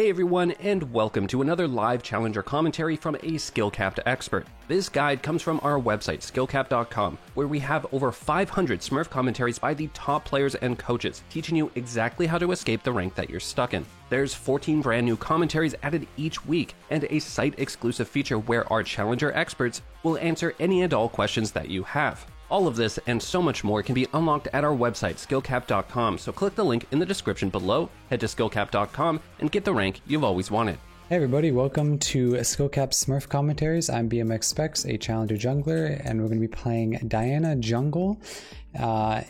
Hey everyone, and welcome to another live Challenger commentary from a skill-capped expert. This guide comes from our website, skillcapped.com, where we have over 500 Smurf commentaries by the top players and coaches, teaching you exactly how to escape the rank that you're stuck in. There's 14 brand new commentaries added each week, and a site-exclusive feature where our Challenger experts will answer any and all questions that you have. All of this and so much more can be unlocked at our website, skillcapped.com, so click the link in the description below, head to skillcapped.com, and get the rank you've always wanted. Hey everybody, welcome to Skill-Capped Smurf Commentaries. I'm BMX Specs, a Challenger jungler, and we're going to be playing Diana Jungle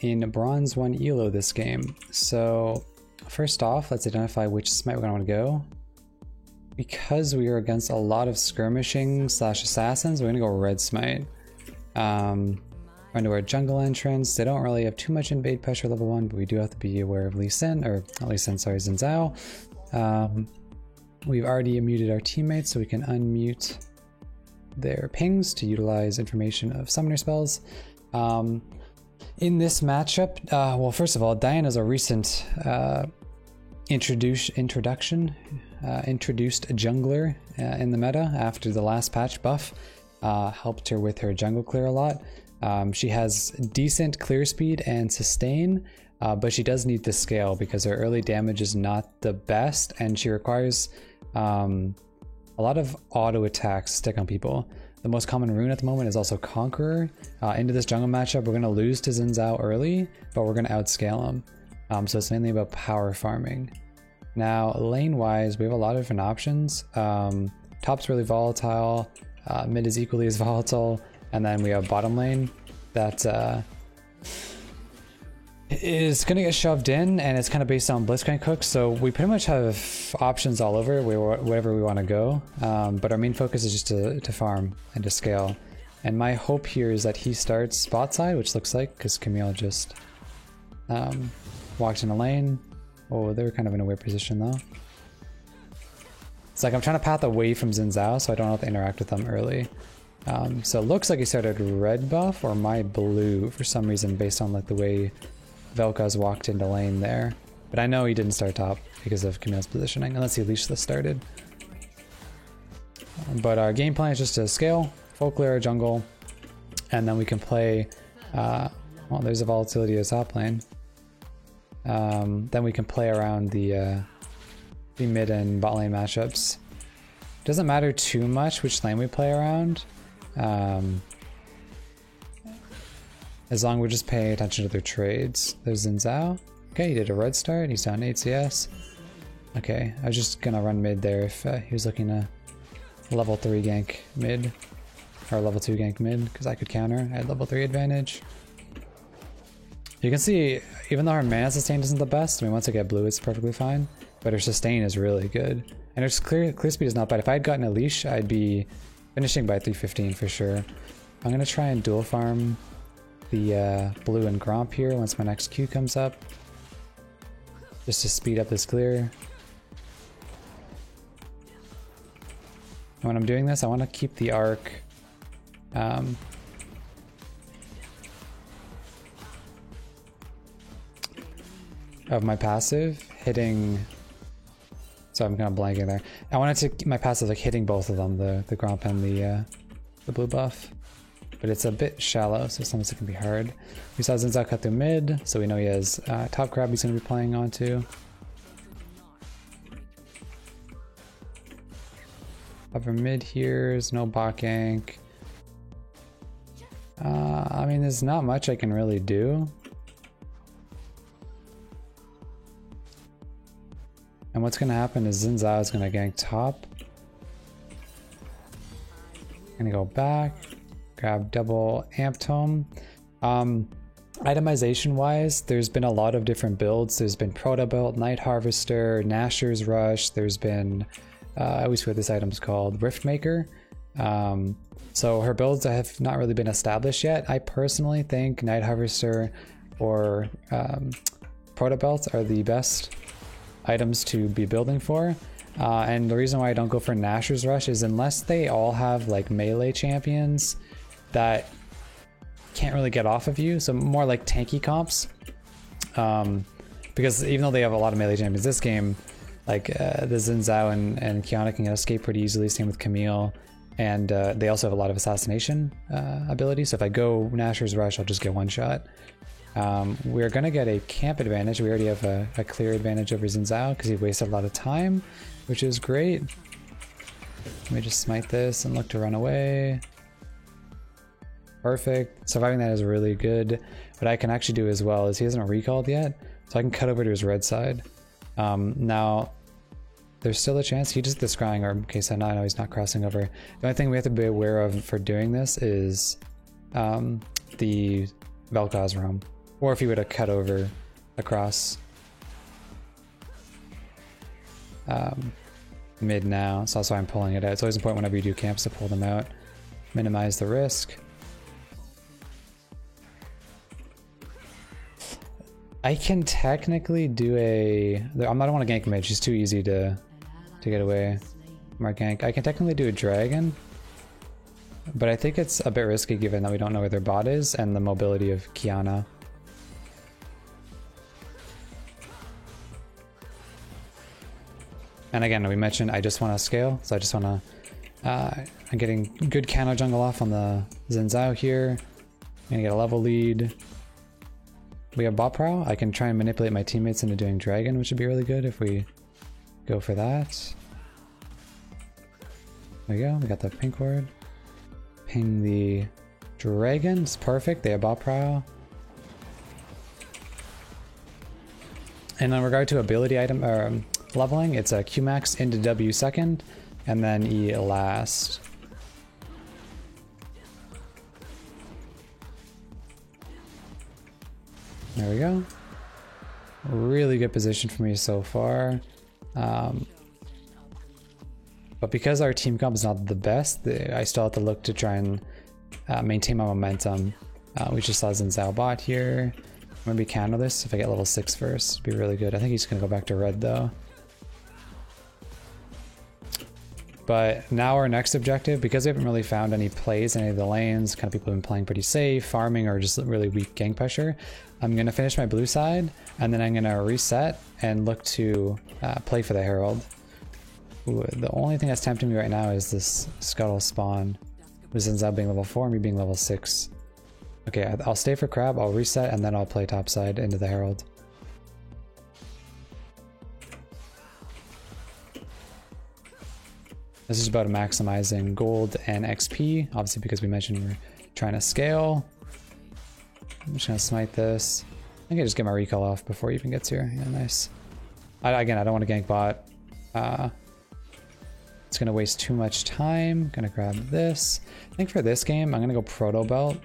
in Bronze 1 ELO this game. So first off, let's identify which smite we're going to want to go. Because we are against a lot of skirmishing / assassins, we're going to go red smite. We're into our jungle entrance. They don't really have too much invade pressure level 1, but we do have to be aware of Lee Sin, or not Lee Sin, sorry, Xin Zhao. We've already muted our teammates, so we can unmute their pings to utilize information of summoner spells. In this matchup, well, first of all, Diana's a recent introduced jungler in the meta after the last patch buff. Helped her with her jungle clear a lot. She has decent clear speed and sustain, but she does need to scale because her early damage is not the best, and she requires a lot of auto attacks to stick on people. The most common rune at the moment is also Conqueror. Into this jungle matchup, we're going to lose to Xin Zhao early, but we're going to outscale him. So it's mainly about power farming. Now, lane-wise, we have a lot of different options. Top's really volatile, mid is equally as volatile, and then we have bottom lane that is going to get shoved in, and it's kind of based on Blitzcrank hooks, so we pretty much have options all over wherever we want to go, but our main focus is just to farm and to scale. And my hope here is that he starts bot side, which looks like, because Camille just walked in a lane. Oh, they're kind of in a weird position though. It's like I'm trying to path away from Xin Zhao, so I don't have to interact with them early. So it looks like he started red buff or my blue for some reason based on like the way Vel'Koz walked into lane there. But I know he didn't start top because of Camille's positioning, unless he leashed this started. But our game plan is just to scale, full clear our jungle, and then we can play, well, there's a volatility as top lane. Then we can play around the mid and bot lane matchups. Doesn't matter too much which lane we play around, as long as we're just paying attention to their trades. There's Xin Zhao. Okay, he did a red start. He's down 8 CS. Okay, I was just gonna run mid there if he was looking to level 3 gank mid, or level 2 gank mid, because I could counter. I had level 3 advantage. You can see, even though her mana sustain isn't the best, I mean, once I get blue, it's perfectly fine, but her sustain is really good. And her clear speed is not bad. If I had gotten a leash, I'd be finishing by 315 for sure. I'm gonna try and dual farm the blue and Gromp here once my next Q comes up, just to speed up this clear. And when I'm doing this, I want to keep the arc of my passive hitting. So I'm kind of blanking there. I wanted to keep my passive like hitting both of them, the Gromp and the blue buff. But it's a bit shallow, so sometimes it can be hard. We saw Xin Zhao cut through mid, so we know he has top grab he's going to be playing onto. Over mid here, there's no bot gank. I mean, there's not much I can really do. And what's going to happen is Xin Zhao is going to gank top. Gonna go back, grab double amp tome. Itemization wise, there's been a lot of different builds. There's been Proto Belt, Night Harvester, Nashor's Rush. There's been, I always forget this item's called, Riftmaker. So her builds have not really been established yet. I personally think Night Harvester or Proto Belt are the best items to be building for. And the reason why I don't go for Nashor's Rush is unless they all have like melee champions that can't really get off of you, so more like tanky comps. Because even though they have a lot of melee champions this game, Like the Xin Zhao and Qiyana can get escape pretty easily, same with Camille. And they also have a lot of assassination ability, so if I go Nashor's Rush, I'll just get one shot. We're going to get a camp advantage. We already have a clear advantage over Xin Zhao because he wasted a lot of time, which is great. Let me just smite this and look to run away. Perfect. Surviving that is really good. What I can actually do as well is he hasn't recalled yet, so I can cut over to his red side. Now, there's still a chance he just the scrying, or in case I know he's not crossing over. The only thing we have to be aware of for doing this is the Vel'Koz roam, or if he would have cut over across mid now. So that's why I'm pulling it out. It's always important whenever you do camps to pull them out, minimize the risk. I can technically do I don't want to gank mid. She's too easy to get away from our gank. I can technically do a dragon, but I think it's a bit risky given that we don't know where their bot is and the mobility of Qiyana. And again, we mentioned I just want to scale, so I just want to... I'm getting good Cano jungle off on the Xin Zhao here. I'm gonna get a level lead. We have bot prow. I can try and manipulate my teammates into doing dragon, which would be really good if we go for that. There we go, we got the pink ward. Ping the dragon, it's perfect, they have bot prow. And in regard to ability item leveling, it's a Q max into W second, and then E last. There we go. Really good position for me so far. But because our team comp is not the best, I still have to look to try and maintain my momentum. We just saw Xin Zhao bot here. I'm gonna be counter this if I get level 6 first. It'd be really good. I think he's gonna go back to red though. But now our next objective, because we haven't really found any plays in any of the lanes, kind of people have been playing pretty safe, farming, or just really weak gank pressure, I'm going to finish my blue side, and then I'm going to reset and look to play for the Herald. Ooh, the only thing that's tempting me right now is this Scuttle spawn, which ends up being level 4 and me being level 6. Okay, I'll stay for Crab, I'll reset, and then I'll play topside into the Herald. This is about maximizing gold and XP, obviously because we mentioned we're trying to scale. I'm just gonna smite this. I think I just get my recall off before he even gets here. Yeah, nice. Again, I don't want to gank bot. It's gonna waste too much time. Gonna grab this. I think for this game, I'm gonna go Proto Belt,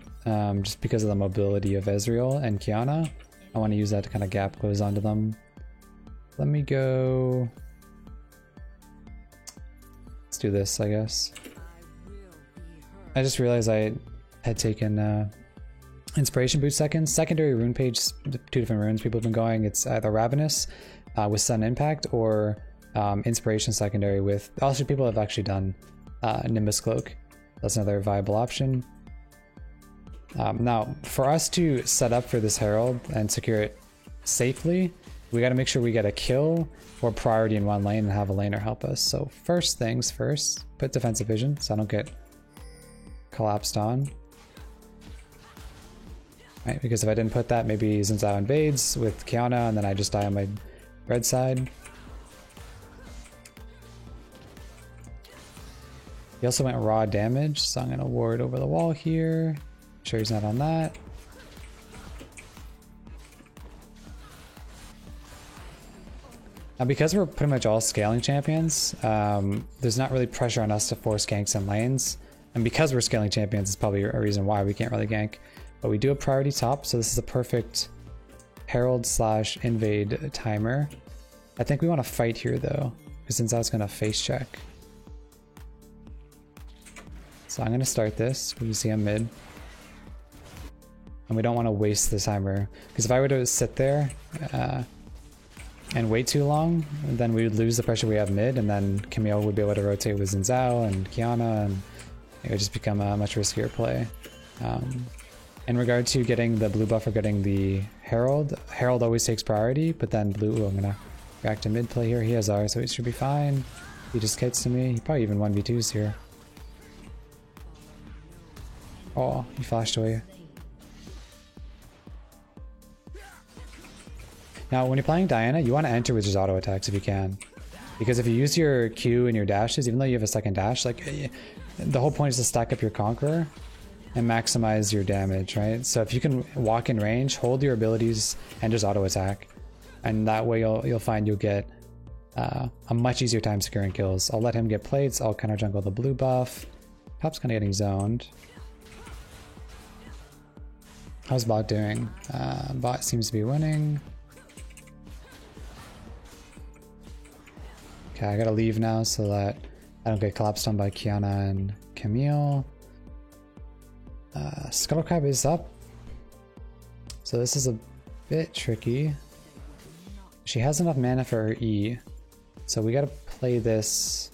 just because of the mobility of Ezreal and Qiyana. I want to use that to kind of gap close onto them. Let me go... Let's do this, I guess. I just realized I had taken Inspiration Boot seconds. Secondary rune page, 2 different runes people have been going. It's either Ravenous with Sun Impact or Inspiration secondary with... Also, people have actually done Nimbus Cloak. That's another viable option. Now, for us to set up for this Herald and secure it safely, we got to make sure we get a kill or priority in one lane and have a laner help us. So first things first, put defensive vision so I don't get collapsed on. Right, because if I didn't put that, maybe Xin Zhao invades with Qiyana and then I just die on my red side. He also went raw damage, so I'm gonna ward over the wall here. Make sure he's not on that. Now, because we're pretty much all scaling champions, there's not really pressure on us to force ganks in lanes. And because we're scaling champions, it's probably a reason why we can't really gank. But we do have priority top, so this is a perfect Herald / invade timer. I think we want to fight here though, because Xin Zhao's going to face check. So I'm going to start this. We see him mid. And we don't want to waste the timer, because if I were to sit there and wait too long, then we would lose the pressure we have mid, and then Camille would be able to rotate with Xin Zhao and Qiyana, and it would just become a much riskier play. In regard to getting the blue buff or getting the Herald, Herald always takes priority, but then blue, I'm gonna Back to mid play here. He has R, so he should be fine. He just kites to me. He probably even 1v2s here. Oh, he flashed away. Now, when you're playing Diana, you want to enter with just auto attacks if you can. Because if you use your Q and your dashes, even though you have a second dash, like the whole point is to stack up your Conqueror and maximize your damage, right? So if you can walk in range, hold your abilities and just auto attack. And that way you'll find you'll get a much easier time securing kills. I'll let him get plates, I'll counter jungle the blue buff. Top's kind of getting zoned. How's bot doing? Bot seems to be winning. Okay, I gotta leave now so that I don't get collapsed on by Qiyana and Camille. Scuttlecrab is up. So this is a bit tricky. She has enough mana for her E. So we gotta play this.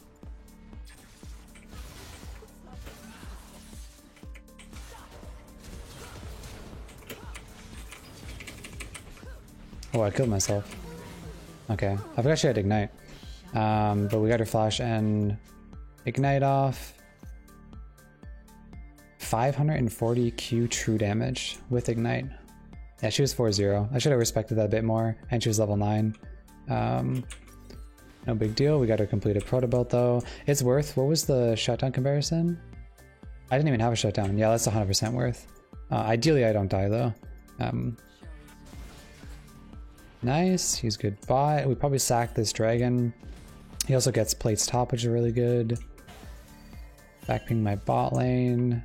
Oh, I killed myself. Okay, I forgot she had Ignite. But we got her flash and Ignite off. 540 Q true damage with Ignite. Yeah, she was 4-0. I should have respected that a bit more. And she was level 9. No big deal. We got her completed Proto Belt though. It's worth. What was the shutdown comparison? I didn't even have a shutdown. Yeah, that's 100% worth. Ideally, I don't die though. Nice. He's good bot. We probably sack this dragon. He also gets plates top, which is really good. Backping my bot lane.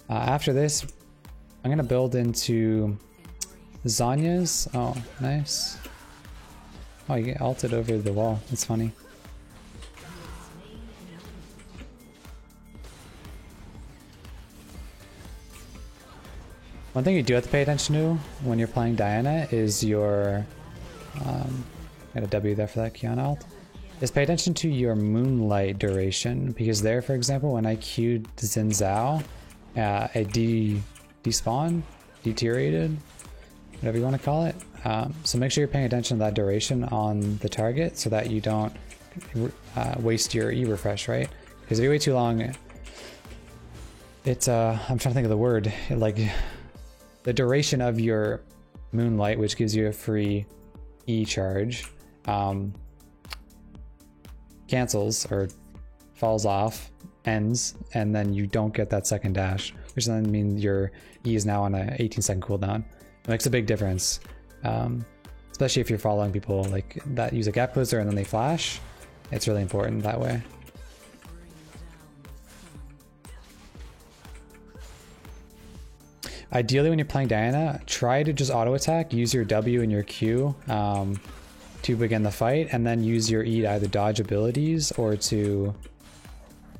After this, I'm gonna build into Zhonya's. Oh, nice. Oh, you get ulted over the wall. That's funny. One thing you do have to pay attention to when you're playing Diana is your... got a W there for that Qiyana ult. Is pay attention to your moonlight duration, because there, for example, when I queued Xin Zhao, it despawned, deteriorated, whatever you want to call it. So make sure you're paying attention to that duration on the target so that you don't waste your E refresh, right? Because if you wait too long, it's I'm trying to think of the word, like the duration of your moonlight, which gives you a free E charge, cancels or falls off, ends, and then you don't get that second dash, which then means your E is now on a 18-second cooldown. It makes a big difference, especially if you're following people like that use a gap closer and then they flash. It's really important that way. Ideally, when you're playing Diana, try to just auto attack, use your W and your Q to begin the fight, and then use your E to either dodge abilities or to...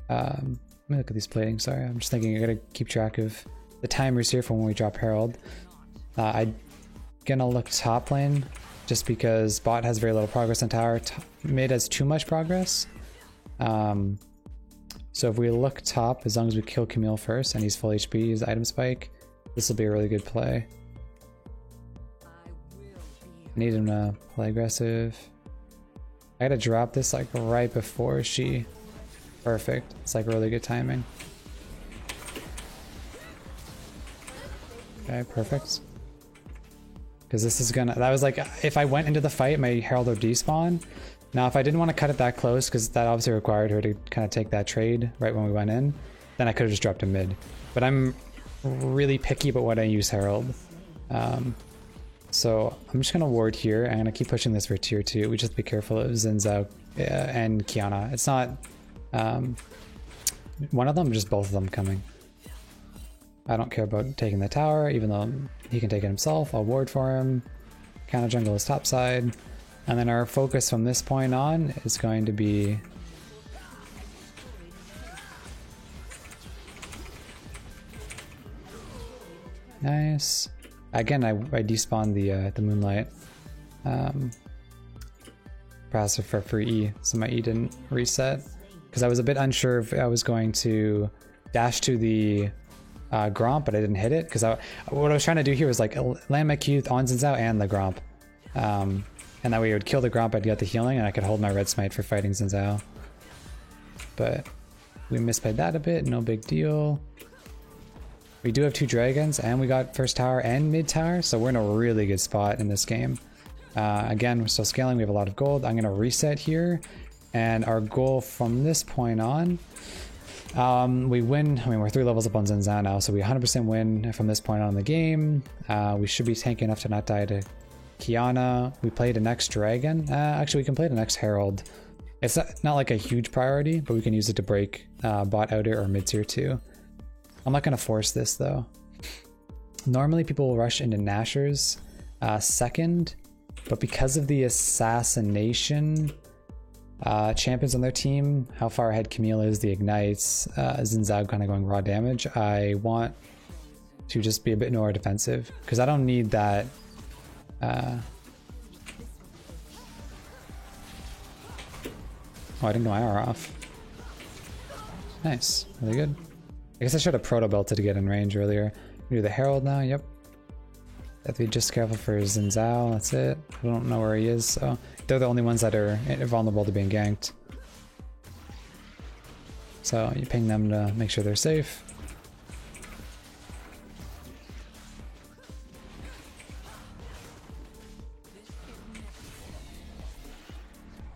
let me look at these plating, sorry. I'm just thinking I gotta keep track of the timers here for when we drop Herald. I'm gonna look top lane, just because bot has very little progress on tower. Mid has too much progress. So if we look top, as long as we kill Camille first and he's full HP, his item spike, this will be a really good play. Need him to play aggressive. I gotta drop this like right before she... Perfect. It's like really good timing. Okay, perfect. Because this is gonna... That was like, if I went into the fight, my Herald would despawn. Now, if I didn't want to cut it that close, because that obviously required her to kind of take that trade right when we went in, then I could have just dropped a mid. But I'm really picky about what I use Herald. So I'm just gonna ward here. I'm gonna keep pushing this for tier 2. We just have to be careful of Xin Zhao and Qiyana. It's not one of them, just both of them coming. I don't care about taking the tower, even though he can take it himself. I'll ward for him. Counter jungle is top side. And then our focus from this point on is going to be... Nice. Again, I despawned the Moonlight. Perhaps for free E, so my E didn't reset. Because I was a bit unsure if I was going to dash to the Gromp, but I didn't hit it. Because what I was trying to do here was like land my Q on Xin Zhao and the Gromp. And that way it would kill the Gromp, I'd get the healing, and I could hold my red smite for fighting Xin Zhao. But we misplayed that a bit, no big deal. We do have 2 dragons, and we got first tower and mid tower, so we're in a really good spot in this game. Again, we're still scaling, we have a lot of gold. I'm gonna reset here, and our goal from this point on, we win. I mean, we're 3 levels up on Xin Zhao now, so we 100% win from this point on in the game. We should be tanky enough to not die to Qiyana. We play the next dragon. Actually, we can play the next herald. It's not like a huge priority, but we can use it to break bot outer or mid tier 2. I'm not going to force this though. Normally people will rush into Nashor's second, but because of the assassination champions on their team, how far ahead Camille is, the ignites, Xin Zhao kind of going raw damage, I want to just be a bit more defensive because I don't need that. Oh, I didn't get my R off. Nice, really good. I guess I should have proto belted to get in range earlier. Do the herald now. Yep. Have to be just careful for Xin Zhao. That's it. I don't know where he is, so they're the only ones that are vulnerable to being ganked. So you ping them to make sure they're safe.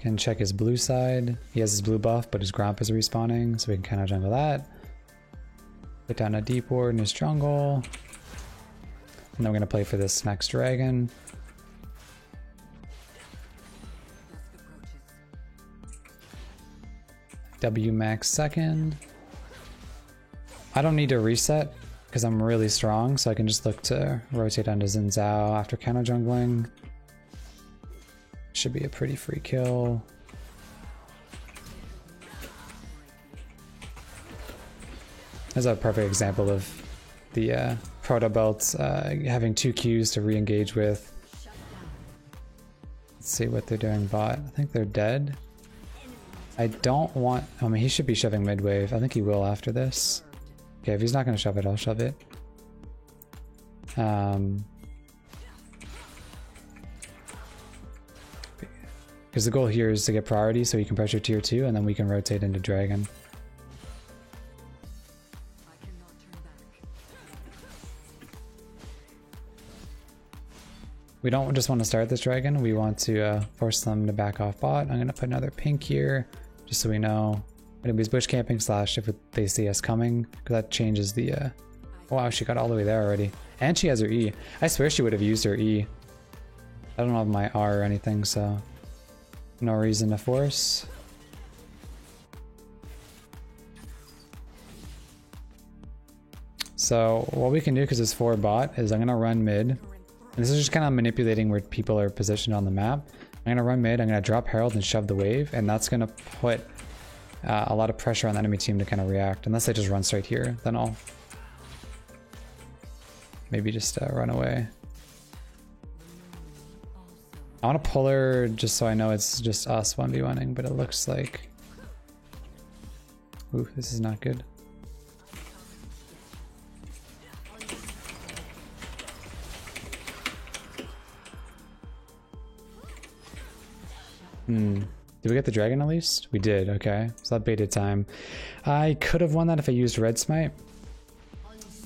Can check his blue side. He has his blue buff, but his Gromp is respawning, so we can kind of jungle that. Put down a deep ward in his jungle. And then we're going to play for this next dragon. W max second. I don't need to reset because I'm really strong, so I can just look to rotate onto Xin Zhao after counter jungling. Should be a pretty free kill. That's a perfect example of the proto belts having 2 Qs to re-engage with. Let's see what they're doing bot. I think they're dead. I don't want... I mean, he should be shoving mid wave. I think he will after this. Okay, if he's not going to shove it, I'll shove it. Because the goal here is to get priority so you can pressure tier 2 and then we can rotate into dragon. We don't just want to start this dragon, we want to force them to back off bot. I'm going to put another pink here, just so we know. It'll be bush camping slash if they see us coming, because that changes the... Wow, she got all the way there already. And she has her E. I swear she would have used her E. I don't have my R or anything, so... no reason to force. So what we can do, because it's 4 bot, is I'm going to run mid. And this is just kind of manipulating where people are positioned on the map. I'm going to run mid, I'm going to drop Herald and shove the wave, and that's going to put a lot of pressure on the enemy team to kind of react. Unless they just run straight here, then I'll maybe just run away. I want to pull her just so I know it's just us 1v1ing, but it looks like... Ooh, this is not good. Did we get the dragon at least? We did, okay. So that baited time. I could have won that if I used red smite.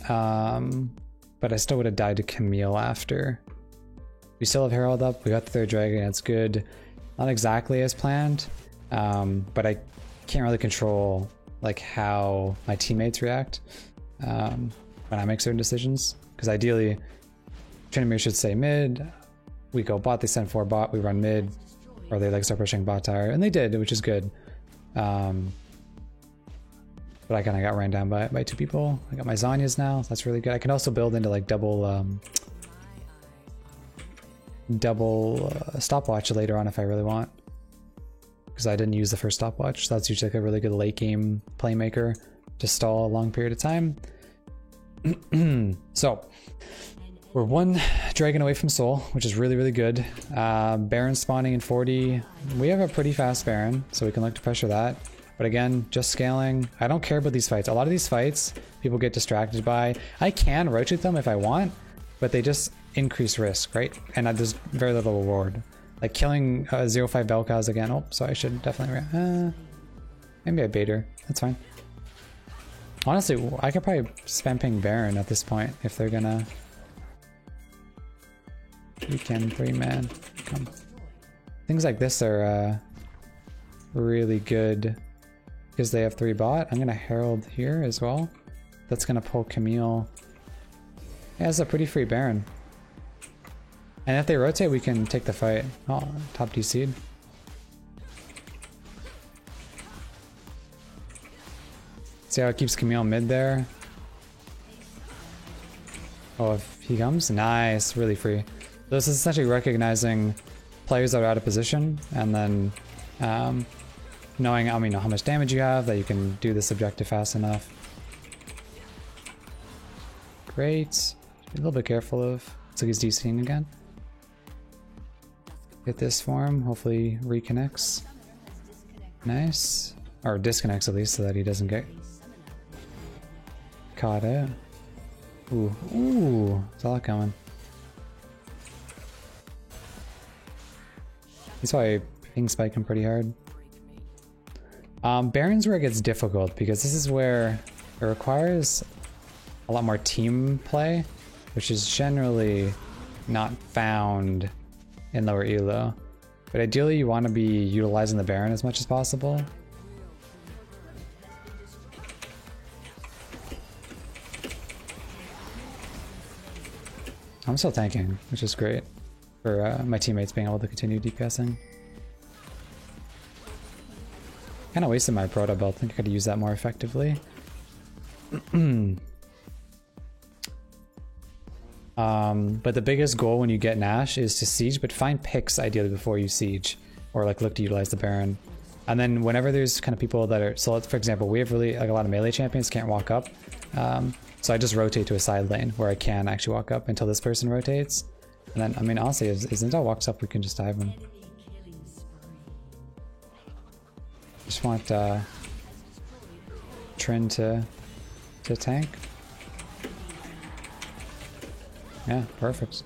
But I still would have died to Camille after. We still have Herald up, we got the 3rd dragon, that's good. Not exactly as planned, but I can't really control like how my teammates react when I make certain decisions. Because ideally, Tryndamere should stay mid, we go bot, they send 4 bot, we run mid, or they like start pushing bot tower, and they did, which is good. But I kind of got ran down by 2 people. I got my Zhonya's now, so that's really good. I can also build into like double stopwatch later on if I really want, because I didn't use the first stopwatch, so that's usually like a really good late game playmaker to stall a long period of time. So we're 1 dragon away from Soul, which is really, really good. Baron spawning in 40. We have a pretty fast Baron, so we can look to pressure that. But again, just scaling. I don't care about these fights. A lot of these fights, people get distracted by. I can rotate them if I want, but they just increased risk, right? And there's very little reward. Like killing 0-5 Vel'Koz again. Oh, so I should definitely... maybe I bait her. That's fine. Honestly, I could probably spam ping Baron at this point if they're gonna... We can 3-man. Come. Things like this are really good because they have 3 bot. I'm gonna Herald here as well. That's gonna pull Camille. Yeah, it's a pretty free Baron. And if they rotate, we can take the fight. Oh, top DC'd. See how it keeps Camille mid there? Oh, if he comes? Nice, really free. This is essentially recognizing players that are out of position, and then knowing how much damage you have, that you can do this objective fast enough. Great. Be a little bit careful of... Looks like he's DCing again. Get this for him, hopefully reconnects. Nice. Or disconnects at least, so that he doesn't get caught out. Ooh, ooh, there's a lot coming. That's why I ping spike him pretty hard. Baron's where it gets difficult, because this is where it requires a lot more team play, which is generally not found in lower elo. But ideally you want to be utilizing the Baron as much as possible. I'm still tanking, which is great for my teammates being able to continue DPSing. Kind of wasted my Proto Belt. I think I could use that more effectively. But the biggest goal when you get Nash is to siege, but find picks ideally before you siege, or like look to utilize the Baron. And then whenever there's kind of people that are, so let's, for example, we have really like a lot of melee champions can't walk up. So I just rotate to a side lane where I can actually walk up until this person rotates. And then, I mean, honestly, if Zinzal walks up, we can just dive him. Just want Trin to tank. Yeah, perfect.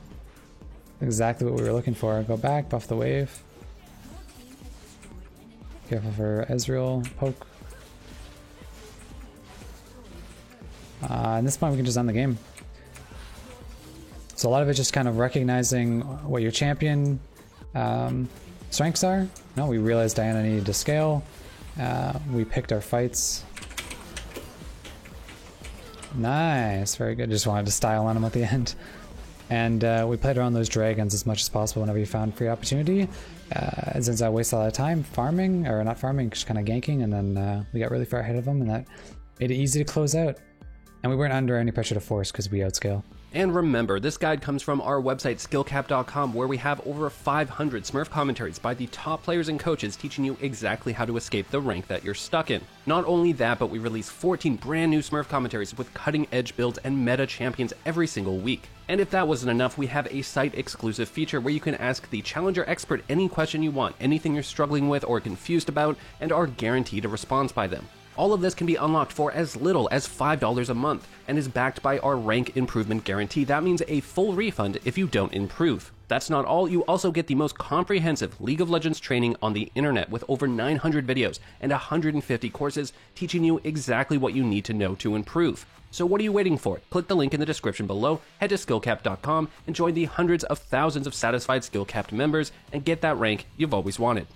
Exactly what we were looking for. Go back, buff the wave. Careful for Ezreal, poke. At this point we can just end the game. So a lot of it just kind of recognizing what your champion strengths are. No, we realized Diana needed to scale. We picked our fights. Nice, very good. Just wanted to style on him at the end. And we played around those dragons as much as possible whenever you found free opportunity. Since I wasted a lot of time farming, or not farming, just kind of ganking, and then we got really far ahead of them, and that made it easy to close out. And we weren't under any pressure to force because we outscale. And remember, this guide comes from our website, skillcap.com, where we have over 500 Smurf commentaries by the top players and coaches teaching you exactly how to escape the rank that you're stuck in. Not only that, but we release 14 brand new Smurf commentaries with cutting-edge builds and meta champions every single week. And if that wasn't enough, we have a site-exclusive feature where you can ask the Challenger expert any question you want, anything you're struggling with or confused about, and are guaranteed a response by them. All of this can be unlocked for as little as $5 a month and is backed by our rank improvement guarantee. That means a full refund if you don't improve. That's not all, you also get the most comprehensive League of Legends training on the internet with over 900 videos and 150 courses teaching you exactly what you need to know to improve. So what are you waiting for? Click the link in the description below, head to skillcap.com and join the hundreds of thousands of satisfied Skillcapped members and get that rank you've always wanted.